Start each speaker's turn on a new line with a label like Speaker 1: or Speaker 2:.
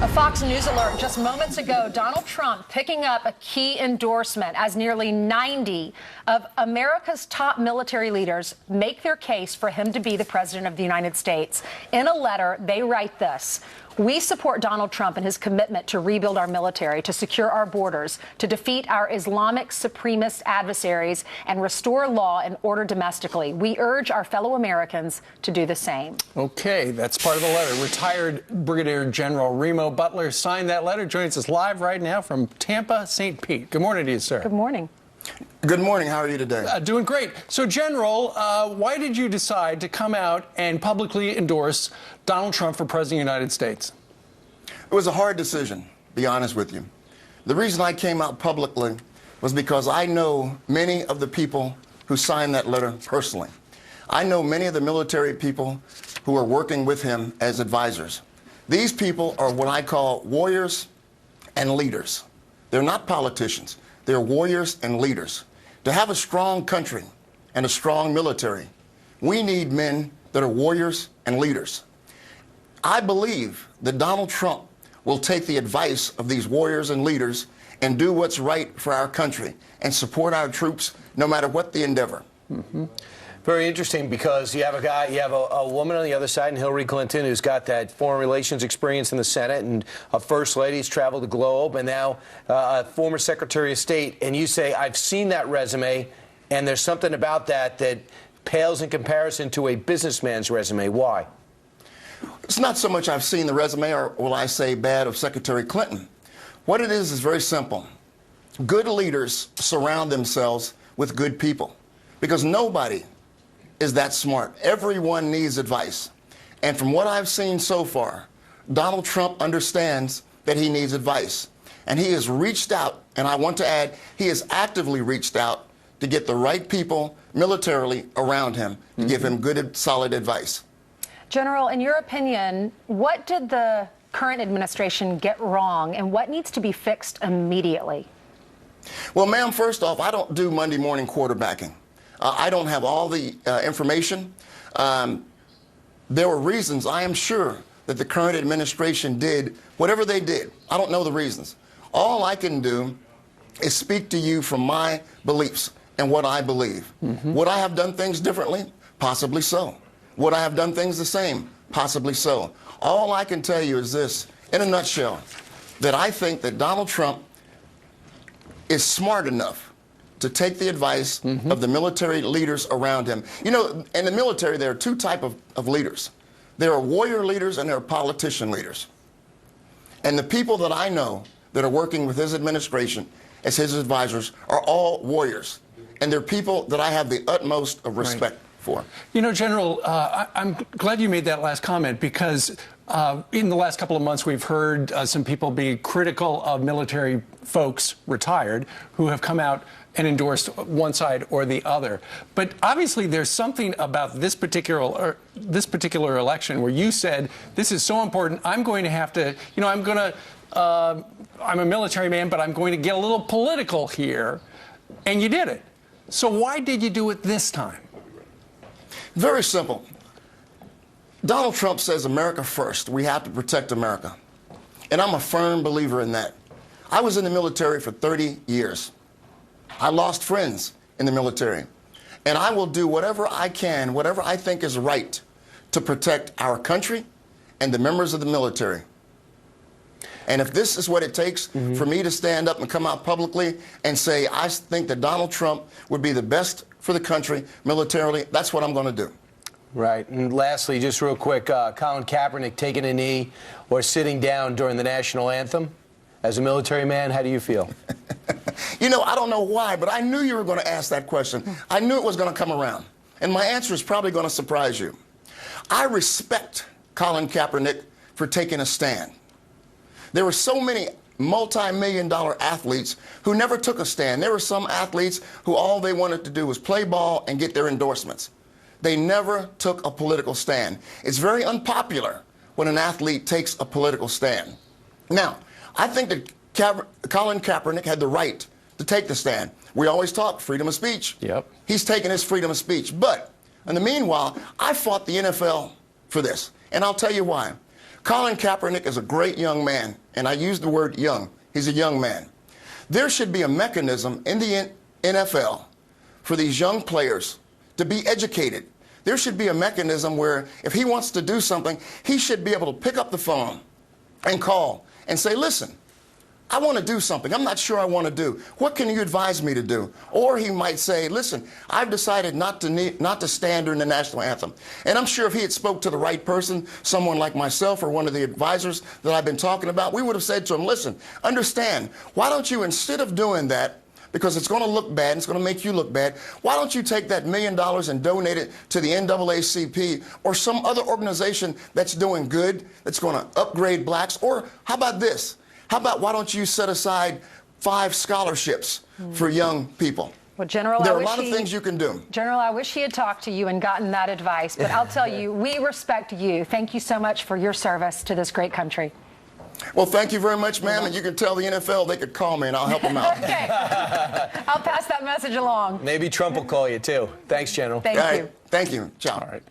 Speaker 1: A Fox News alert just moments ago, Donald Trump picking up a key endorsement as nearly 90 of America's top military leaders make their case for him to be the president of the United States. In a letter, they write this: "We support Donald Trump and his commitment to rebuild our military, to secure our borders, to defeat our Islamic supremacist adversaries, and restore law and order domestically. We urge our fellow Americans to do the same."
Speaker 2: Okay, that's part of the letter. Retired Brigadier General Remo Butler signed that letter. Joins us live right now from Tampa, St. Pete. Good morning to you, sir.
Speaker 1: Good morning.
Speaker 3: Good morning. How are you today?
Speaker 2: Doing great. So, General, why did you decide to come out and publicly endorse Donald Trump for President of the United States?
Speaker 3: It was a hard decision, to be honest with you. The reason I came out publicly was because I know many of the people who signed that letter personally. I know many of the military people who are working with him as advisors. These people are what I call warriors and leaders. They're not politicians. They're warriors and leaders. To have a strong country and a strong military, we need men that are warriors and leaders. I believe that Donald Trump will take the advice of these warriors and leaders and do what's right for our country and support our troops no matter what the endeavor.
Speaker 4: Mm-hmm. Very interesting, because you have a woman on the other side, and Hillary Clinton, who's got that foreign relations experience in the Senate, and a first lady who's traveled the globe, and now a former Secretary of State. And you say, I've seen that resume, and there's something about that that pales in comparison to a businessman's resume. Why?
Speaker 3: It's not so much I've seen the resume, or will I say bad, of Secretary Clinton. What it is very simple. Good leaders surround themselves with good people, because nobody is that smart. Everyone needs advice. And from what I've seen so far, Donald Trump understands that he needs advice. And he has reached out, and I want to add, he has actively reached out to get the right people militarily around him to give him good, solid advice.
Speaker 1: General, in your opinion, what did the current administration get wrong, and what needs to be fixed immediately?
Speaker 3: Well, ma'am, first off, I don't do Monday morning quarterbacking. I don't have all the information. There were reasons, I am sure, that the current administration did whatever they did. I don't know the reasons. All I can do is speak to you from my beliefs and what I believe. Would I have done things differently? Possibly so. Would I have done things the same? Possibly so. All I can tell you is this, in a nutshell, that I think that Donald Trump is smart enough to take the advice of the military leaders around him. You know, in the military, there are two types of leaders. There are warrior leaders and there are politician leaders. And the people that I know that are working with his administration as his advisors are all warriors. And they're people that I have the utmost of respect for.
Speaker 2: You know, General, I'm glad you made that last comment, because in the last couple of months, we've heard some people be critical of military folks, retired, who have come out and endorsed one side or the other. But obviously, there's something about this particular election where you said, this is so important, I'm going to have to, you know, I'm a military man, but I'm going to get a little political here. And you did it. So why did you do it this time?
Speaker 3: Very simple. Donald Trump says America first. We have to protect America. And I'm a firm believer in that. I was in the military for 30 years. I lost friends in the military. And I will do whatever I can, whatever I think is right, to protect our country and the members of the military. And if this is what it takes for me to stand up and come out publicly and say, I think that Donald Trump would be the best for the country militarily, that's what I'm going to do.
Speaker 4: Right. And lastly, just real quick, Colin Kaepernick taking a knee or sitting down during the national anthem. As a military man, how do you feel?
Speaker 3: You know, I don't know why, but I knew you were going to ask that question. I knew it was going to come around. And my answer is probably going to surprise you. I respect Colin Kaepernick for taking a stand. There were so many multi-million-dollar athletes who never took a stand. There were some athletes who all they wanted to do was play ball and get their endorsements. They never took a political stand. It's very unpopular when an athlete takes a political stand. Now, I think that Colin Kaepernick had the right to take the stand. We always talk freedom of speech.
Speaker 4: Yep.
Speaker 3: He's taken his freedom of speech. But in the meanwhile, I fought the NFL for this. And I'll tell you why. Colin Kaepernick is a great young man, and I use the word young. He's a young man. There should be a mechanism in the NFL for these young players to be educated. There should be a mechanism where if he wants to do something, he should be able to pick up the phone and call and say, listen, I want to do something. I'm not sure I want to do. What can you advise me to do? Or he might say, listen, I've decided not to stand during the national anthem. And I'm sure if he had spoke to the right person, someone like myself or one of the advisors that I've been talking about, we would have said to him, listen, understand, why don't you, instead of doing that, because it's going to look bad, it's going to make you look bad, why don't you take that $1 million and donate it to the NAACP or some other organization that's doing good, that's going to upgrade blacks? Or how about this? How about why don't you set aside 5 scholarships for young people?
Speaker 1: Well, General,
Speaker 3: there are a lot of things you can do.
Speaker 1: General, I wish he had talked to you and gotten that advice, but I'll tell you, we respect you. Thank you so much for your service to this great country.
Speaker 3: Well, thank you very much, ma'am, and you can tell the NFL they could call me and I'll help them out.
Speaker 1: Okay. I'll pass that message along.
Speaker 4: Maybe Trump will call you, too. Thanks, General.
Speaker 1: Thank you.
Speaker 3: Thank you. Ciao.
Speaker 2: All right.